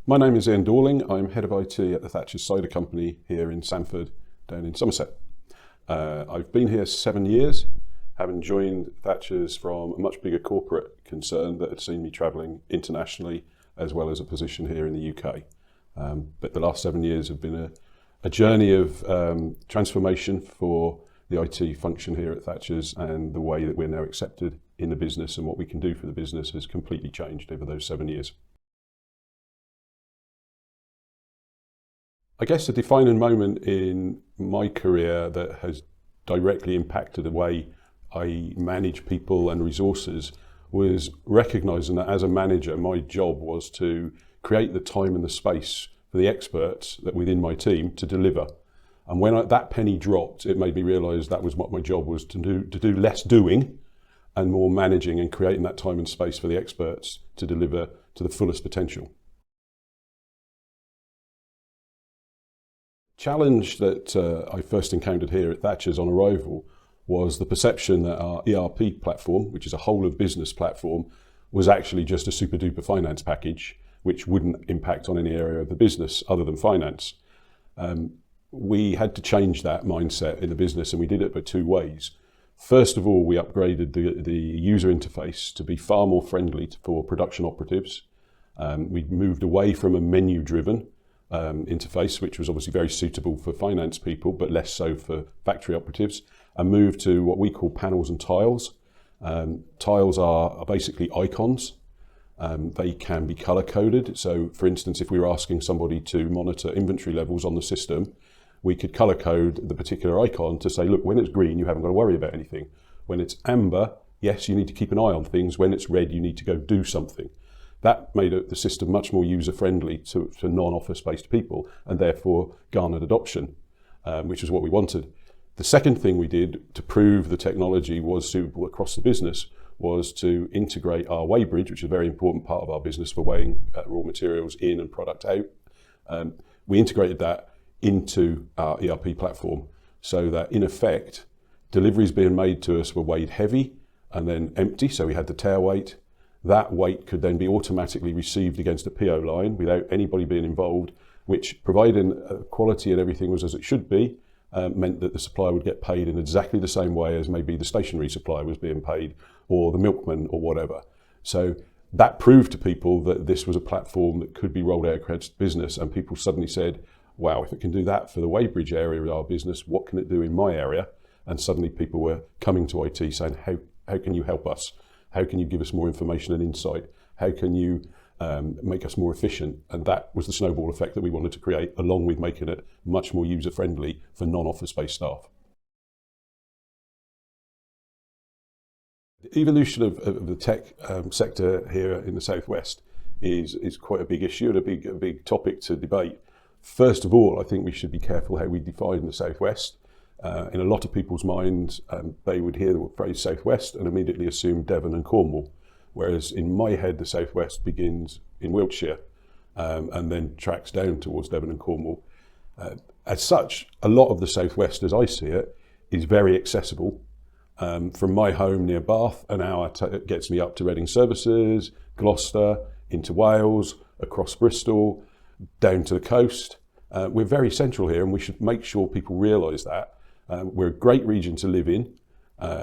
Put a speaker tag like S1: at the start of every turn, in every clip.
S1: My name is Ian Dorling. I'm head of IT at the Thatchers cider company here in Sanford, down in Somerset. I've been here 7 years, having joined Thatchers from a much bigger corporate concern that had seen me travelling internationally, as well as a position here in the UK. But the last 7 years have been a journey of transformation for the IT function here at Thatchers, and the way that we're now accepted in the business and what we can do for the business has completely changed over those 7 years. I guess a defining moment in my career that has directly impacted the way I manage people and resources was recognising that as a manager, my job was to create the time and the space for the experts that within my team to deliver. And when that penny dropped, it made me realise that was what my job was, to do less doing and more managing and creating that time and space for the experts to deliver to the fullest potential. Challenge that I first encountered here at Thatchers on arrival was the perception that our ERP platform, which is a whole of business platform, was actually just a super duper finance package which wouldn't impact on any area of the business other than finance. We had to change that mindset in the business, and we did it by two ways. First of all, we upgraded the user interface to be far more friendly for production operatives. We moved away from a menu-driven interface, which was obviously very suitable for finance people, but less so for factory operatives, and moved to what we call panels and tiles. Tiles are basically icons. They can be color-coded. So, for instance, if we were asking somebody to monitor inventory levels on the system, we could color-code the particular icon to say, look, when it's green, you haven't got to worry about anything. When it's amber, yes, you need to keep an eye on things. When it's red, you need to go do something. That made the system much more user-friendly to non-office-based people, and therefore garnered adoption, which is what we wanted. The second thing we did to prove the technology was suitable across the business was to integrate our weighbridge, which is a very important part of our business for weighing raw materials in and product out. We integrated that into our ERP platform, so that in effect, deliveries being made to us were weighed heavy and then empty, so we had the tail weight. That weight could then be automatically received against a PO line without anybody being involved, which, providing quality and everything was as it should be, meant that the supplier would get paid in exactly the same way as maybe the stationery supplier was being paid, or the milkman, or whatever. So that proved to people that this was a platform that could be rolled out across business, and people suddenly said, wow, if it can do that for the weighbridge area of our business, what can it do in my area? And suddenly people were coming to IT saying, how can you help us? How can you give us more information and insight? How can you make us more efficient? And that was the snowball effect that we wanted to create, along with making it much more user-friendly for non-office-based staff. The evolution of the tech sector here in the Southwest is quite a big issue and a big topic to debate. First of all, I think we should be careful how we define the Southwest. In a lot of people's minds, they would hear the phrase Southwest and immediately assume Devon and Cornwall, whereas in my head the Southwest begins in Wiltshire and then tracks down towards Devon and Cornwall. As such, a lot of the Southwest, as I see it, is very accessible. From my home near Bath, an hour gets me up to Reading Services, Gloucester, into Wales, across Bristol, down to the coast. We're very central here, and we should make sure people realise that. We're a great region to live in.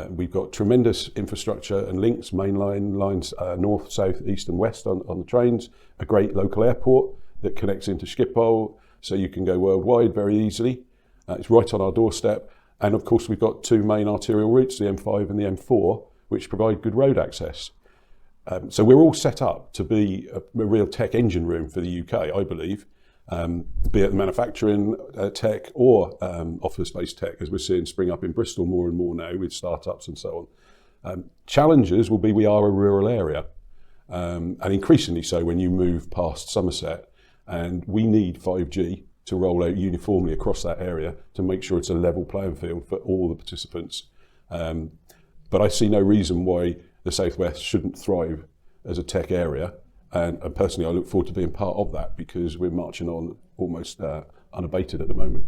S1: We've got tremendous infrastructure and links, mainline lines, north, south, east and west on the trains, a great local airport that connects into Schiphol, so you can go worldwide very easily. It's right on our doorstep. And of course, we've got two main arterial routes, the M5 and the M4, which provide good road access. So we're all set up to be a real tech engine room for the UK, I believe, be it manufacturing tech or office-based tech, as we're seeing spring up in Bristol more and more now with startups and so on. Challenges will be we are a rural area, and increasingly so when you move past Somerset, and we need 5G to roll out uniformly across that area to make sure it's a level playing field for all the participants. But I see no reason why the Southwest shouldn't thrive as a tech area, and personally I look forward to being part of that, because we're marching on almost unabated at the moment.